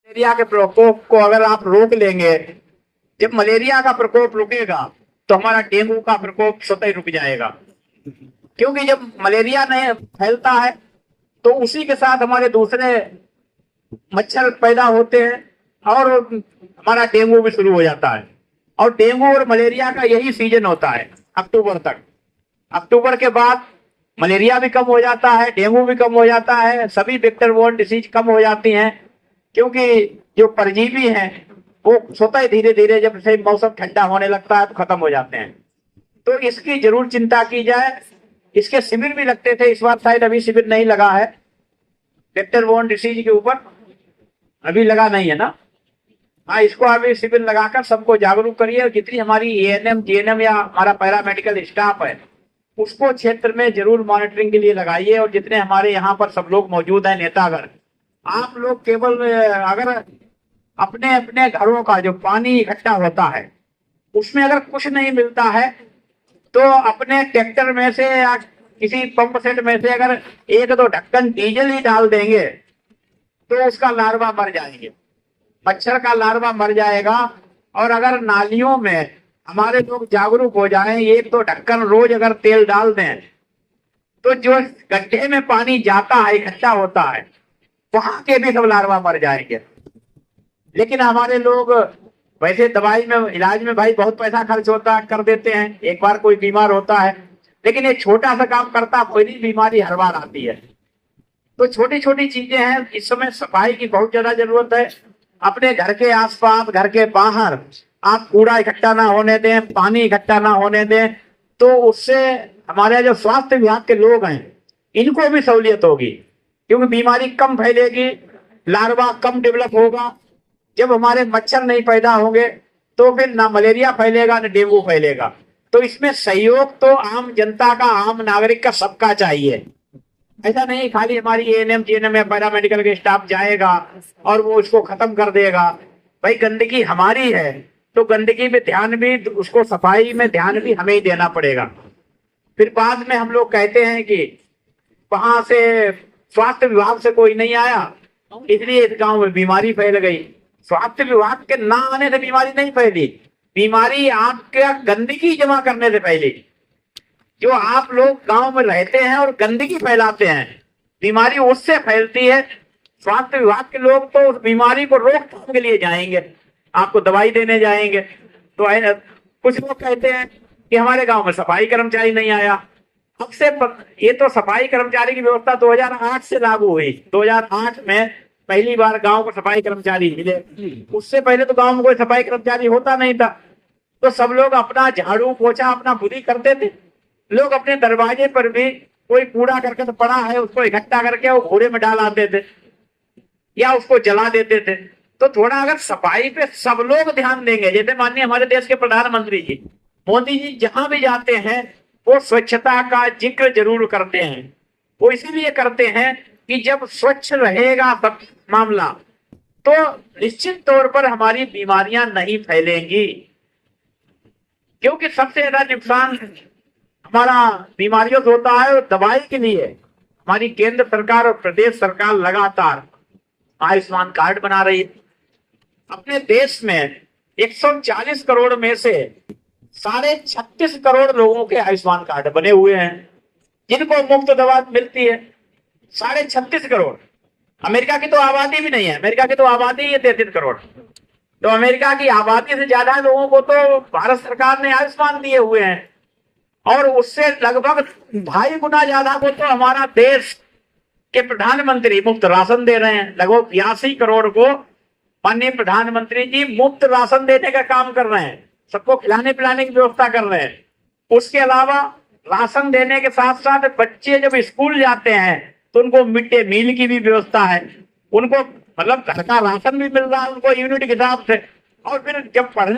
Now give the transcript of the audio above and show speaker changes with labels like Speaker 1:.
Speaker 1: Malaria के प्रकोप को अगर आप रोक लेंगे, जब मलेरिया का प्रकोप रुकेगा तो हमारा डेंगू का प्रकोप स्वतः ही रुक जाएगा। क्योंकि जब मलेरिया नहीं फैलता है तो उसी के साथ हमारे दूसरे मच्छर पैदा होते हैं और हमारा डेंगू भी शुरू हो जाता है। और डेंगू और मलेरिया का यही सीजन होता है अक्टूबर तक। अक्टूबर के बाद मलेरिया भी कम हो जाता है, डेंगू भी कम हो जाता है, सभी वेक्टर बोर्न डिसीज कम हो जाती हैं, क्योंकि जो परजीवी हैं वो स्वतः धीरे धीरे जब से मौसम ठंडा होने लगता है तो खत्म हो जाते हैं। तो इसकी जरूर चिंता की जाए। इसके शिविर भी लगते थे, इस बार शायद अभी शिविर नहीं लगा है वेक्टर बोर्न डिसीज के ऊपर, अभी लगा नहीं है ना। हाँ, इसको अभी शिविर लगाकर सबको जागरूक करिए। और जितनी हमारी एएनएम जीएनएम या हमारा पैरामेडिकल स्टाफ है उसको क्षेत्र में जरूर मॉनिटरिंग के लिए लगाइए। और जितने हमारे यहाँ पर सब लोग मौजूद हैं नेतागण, आप लोग केवल अगर अपने अपने घरों का जो पानी इकट्ठा होता है उसमें अगर कुछ नहीं मिलता है तो अपने ट्रैक्टर में से या किसी पंप सेट में से अगर एक दो ढक्कन डीजल ही डाल देंगे तो उसका लार्वा मर जाएंगे, मच्छर का लार्वा मर जाएगा। और अगर नालियों में हमारे लोग जागरूक हो जाएं, एक दो ढक्कन रोज अगर तेल डाल दें तो जो गड्ढे में पानी जाता है इकट्ठा होता है वहां के भी सब लार्वा मर जाएंगे। लेकिन हमारे लोग वैसे दवाई में इलाज में भाई बहुत पैसा खर्च होता कर देते हैं, एक बार कोई बीमार होता है, लेकिन ये छोटा सा काम करता कोई नहीं, बीमारी हर बार आती है। तो छोटी छोटी चीजें हैं, इस समय सफाई की बहुत ज्यादा जरूरत है। अपने घर के आसपास, घर के बाहर आप कूड़ा इकट्ठा ना होने दें, पानी इकट्ठा ना होने दें, तो उससे हमारे जो स्वास्थ्य विभाग के लोग हैं इनको भी सहूलियत होगी, क्योंकि बीमारी कम फैलेगी, लार्वा कम डेवलप होगा। जब हमारे मच्छर नहीं पैदा होंगे तो फिर ना मलेरिया फैलेगा ना डेंगू फैलेगा। तो इसमें सहयोग तो आम जनता का, आम नागरिक का, सबका चाहिए। ऐसा नहीं खाली हमारी एएनएम जीएनएम या पैरामेडिकल के स्टाफ जाएगा और वो उसको खत्म कर देगा। भाई गंदगी हमारी है तो गंदगी में ध्यान भी, उसको सफाई में ध्यान भी हमें ही देना पड़ेगा। फिर बाद में हम लोग कहते हैं कि वहां से स्वास्थ्य विभाग से कोई नहीं आया इसलिए इस गांव में बीमारी फैल गई। स्वास्थ्य विभाग के ना आने से बीमारी नहीं फैली, बीमारी आपके गंदगी जमा करने से फैली। जो आप लोग गांव में रहते हैं और गंदगी फैलाते हैं, बीमारी उससे फैलती है। स्वास्थ्य विभाग के लोग तो उस बीमारी को रोकथाम के लिए जाएंगे, आपको दवाई देने जाएंगे। तो कुछ लोग कहते हैं कि हमारे गांव में सफाई कर्मचारी नहीं आया। अब से ये तो सफाई कर्मचारी की व्यवस्था 2008 से लागू हुई। 2008 में पहली बार गांव को सफाई कर्मचारी मिले, उससे पहले तो गांव में कोई सफाई कर्मचारी होता नहीं था। तो सब लोग अपना झाड़ू पोछा अपना खुद ही करते थे। लोग अपने दरवाजे पर भी कोई कूड़ा करके पड़ा है उसको इकट्ठा करके वो घोड़े में डाल आते थे या उसको जला देते थे। तो थोड़ा अगर सफाई पे सब लोग ध्यान देंगे, जैसे माननीय हमारे देश के प्रधानमंत्री जी मोदी जी जहां भी जाते हैं वो स्वच्छता का जिक्र जरूर करते हैं। वो इसीलिए करते हैं कि जब स्वच्छ रहेगा सब मामला तो निश्चित तौर पर हमारी बीमारियां नहीं फैलेंगी। क्योंकि सबसे ज्यादा नुकसान हमारा बीमारियों से होता है। और दवाई के लिए हमारी केंद्र सरकार और प्रदेश सरकार लगातार आयुष्मान कार्ड बना रही है। अपने देश में 140 करोड़ में से 36.5 करोड़ लोगों के आयुष्मान कार्ड बने हुए हैं जिनको मुफ्त दवा मिलती है। 36.5 करोड़। अमेरिका की तो आबादी भी नहीं है, अमेरिका की तो आबादी ही है 33 करोड़। तो अमेरिका की आबादी से ज्यादा लोगों को तो भारत सरकार ने आयुष्मान दिए हुए हैं। और उससे लगभग 2.5 गुना ज्यादा को तो हमारा देश के प्रधानमंत्री मुफ्त राशन दे रहे हैं। लगभग 82 करोड़ को माननीय प्रधानमंत्री जी मुफ्त राशन देने का काम कर रहे हैं, सबको खिलाने पिलाने की व्यवस्था कर रहे हैं। उसके अलावा राशन देने के साथ साथ बच्चे जब स्कूल जाते हैं तो उनको मिड डे मील की भी व्यवस्था है। उनको मतलब घर का राशन भी मिल रहा है उनको यूनिट के हिसाब से। और फिर जब पढ़ने